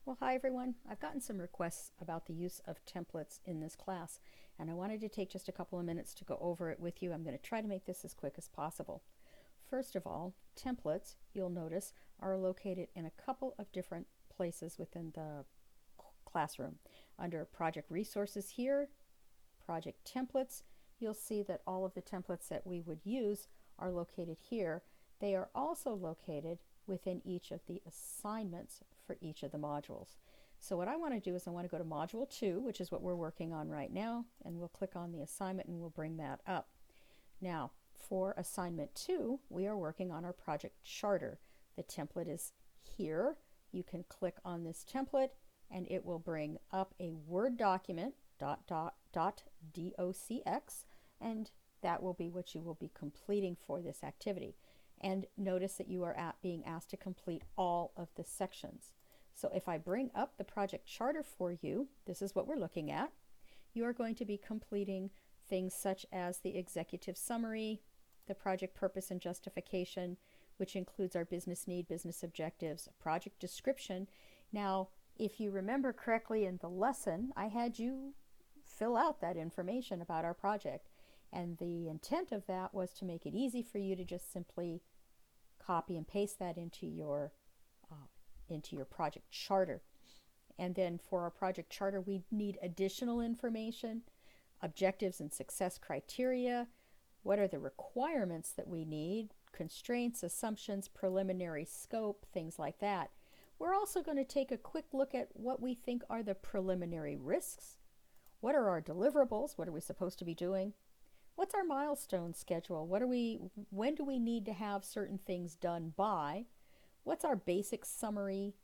Well, hi everyone. I've gotten some requests about the use of templates in this class, and I wanted to take just a couple of minutes to go over it with you. I'm going to try to make this as quick as possible. First of all, templates, you'll notice, are located in a couple of different places within the classroom. Under Project Resources here, Project Templates, you'll see that all of the templates that we would use are located here. They are also located within each of the assignments for each of the modules. So what I want to do is I want to go to Module 2, which is what we're working on right now, and we'll click on the assignment and we'll bring that up. Now, for Assignment 2, we are working on our project charter. The template is here. You can click on this template and it will bring up a Word document, .docx, and that will be what you will be completing for this activity. And notice that you are being asked to complete all of the sections. So if I bring up the project charter for you, this is what we're looking at. You are going to be completing things such as the executive summary, the project purpose and justification, which includes our business need, business objectives, project description. Now, if you remember correctly in the lesson, I had you fill out that information about our project. And the intent of that was to make it easy for you to just simply copy and paste that into your project charter. And then for our project charter, we need additional information, objectives and success criteria, what are the requirements that we need, constraints, assumptions, preliminary scope, things like that. We're also going to take a quick look at what we think are the preliminary risks. What are our deliverables? What are we supposed to be doing? What's our milestone schedule? When do we need to have certain things done by? What's our basic summary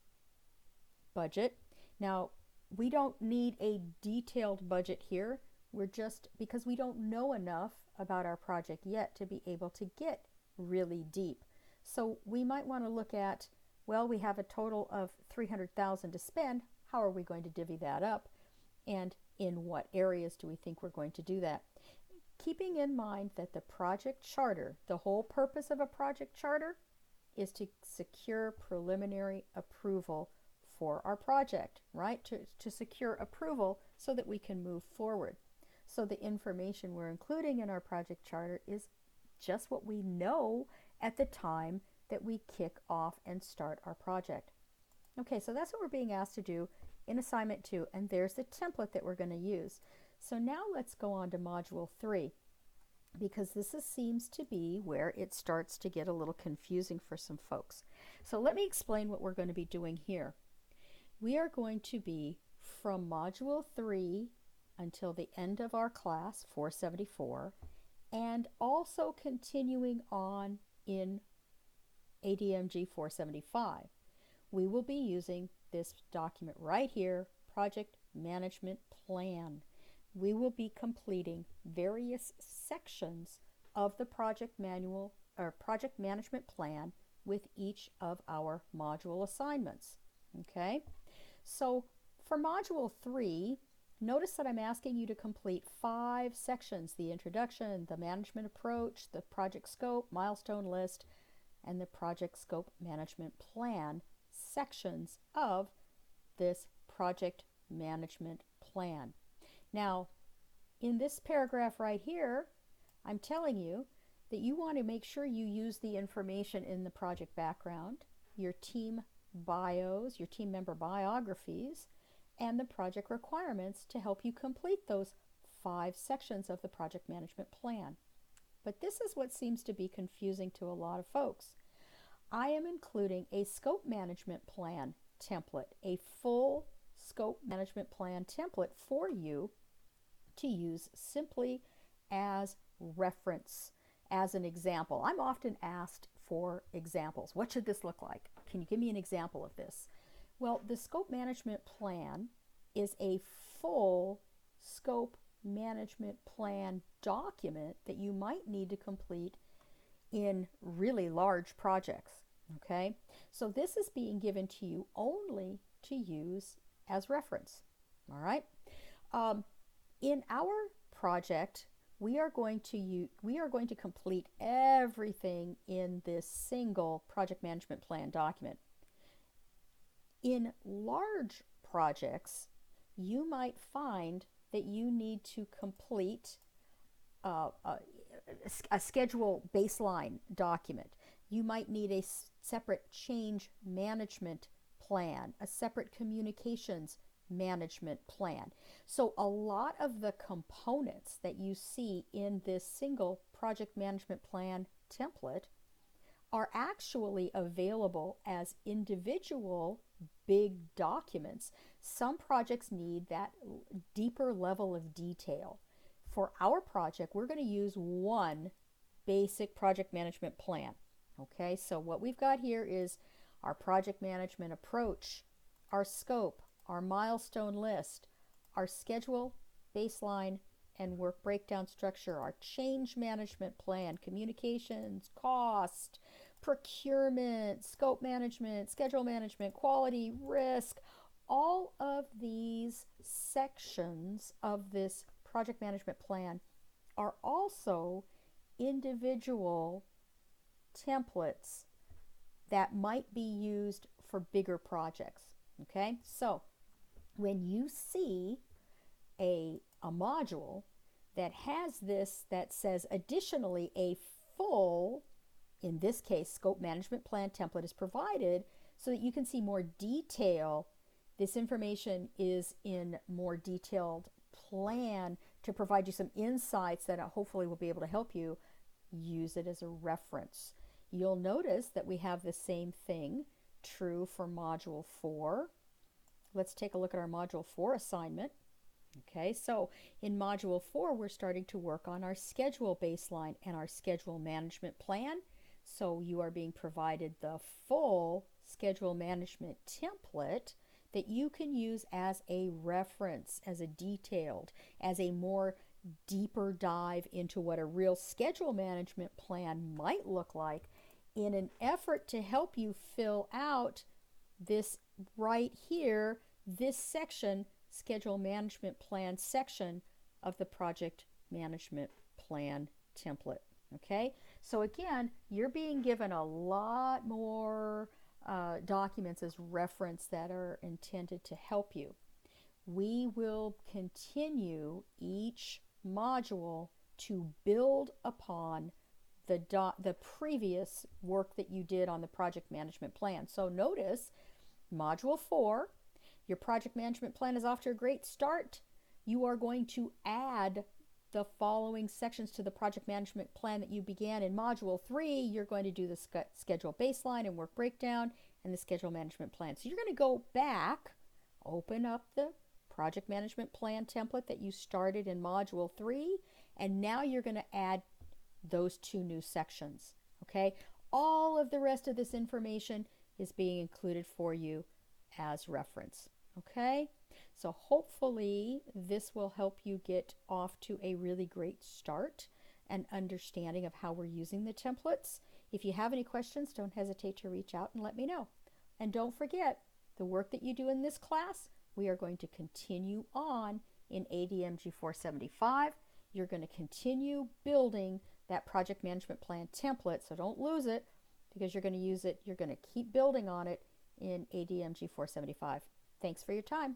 budget? Now, we don't need a detailed budget here. We're just, because we don't know enough about our project yet to be able to get really deep. So we might want to look at, well, we have a total of $300,000 to spend. How are we going to divvy that up? And in what areas do we think we're going to do that? Keeping in mind that the project charter, the whole purpose of a project charter is to secure preliminary approval for our project, right? To secure approval so that we can move forward. So the information we're including in our project charter is just what we know at the time that we kick off and start our project. Okay, so that's what we're being asked to do in Assignment 2, and there's the template that we're going to use. So now let's go on to Module 3, because this seems to be where it starts to get a little confusing for some folks. So let me explain what we're going to be doing here. We are going to be from Module 3 until the end of our class, 474, and also continuing on in ADMG 475. We will be using this document right here, Project Management Plan. We will be completing various sections of the project manual or project management plan with each of our module assignments. Okay, so for Module 3, notice that I'm asking you to complete 5 sections: the introduction, the management approach, the project scope, milestone list, and the project scope management plan sections of this project management plan. Now, in this paragraph right here, I'm telling you that you want to make sure you use the information in the project background, your team bios, your team member biographies, and the project requirements to help you complete those 5 sections of the project management plan. But this is what seems to be confusing to a lot of folks. I am including a scope management plan template, a full scope management plan template for you to use simply as reference, as an example. I'm often asked for examples. What should this look like? Can you give me an example of this? Well, the scope management plan is a full scope management plan document that you might need to complete in really large projects. Okay, so this is being given to you only to use as reference. All right. In our project, we are going to complete everything in this single project management plan document. In large projects, you might find that you need to complete a schedule baseline document. You might need a separate change management plan, a separate communications management plan. So a lot of the components that you see in this single project management plan template are actually available as individual big documents. Some projects need that deeper level of detail. For our project, we're going to use one basic project management plan. Okay, so what we've got here is our project management approach, our scope, our milestone list, our schedule, baseline, and work breakdown structure, our change management plan, communications, cost, procurement, scope management, schedule management, quality, risk. All of these sections of this project management plan are also individual templates that might be used for bigger projects. Okay, so when you see a module that has this that says additionally a full, in this case, scope management plan template is provided so that you can see more detail. This information is in more detailed plan to provide you some insights that hopefully will be able to help you use it as a reference. You'll notice that we have the same thing true for Module 4. Let's take a look at our Module 4 assignment. Okay, so in Module 4, we're starting to work on our schedule baseline and our schedule management plan. So you are being provided the full schedule management template that you can use as a reference, as a detailed, as a more deeper dive into what a real schedule management plan might look like in an effort to help you fill out this right here, this section, schedule management plan section of the project management plan template. Okay, so again, you're being given a lot more documents as reference that are intended to help you. We will continue each module to build upon the previous work that you did on the project management plan. So notice Module 4, your project management plan is off to a great start. You are going to add the following sections to the project management plan that you began in Module 3. You're going to do the schedule baseline and work breakdown and the schedule management plan. So you're going to go back, open up the project management plan template that you started in Module 3, and now you're going to add those two new sections. Okay, all of the rest of this information is being included for you as reference. Okay, so hopefully this will help you get off to a really great start and understanding of how we're using the templates. If you have any questions, don't hesitate to reach out and let me know. And don't forget, the work that you do in this class, we are going to continue on in ADMG 475. You're going to continue building that project management plan template, so don't lose it because you're going to use it. You're going to keep building on it in ADMG 475. Thanks for your time.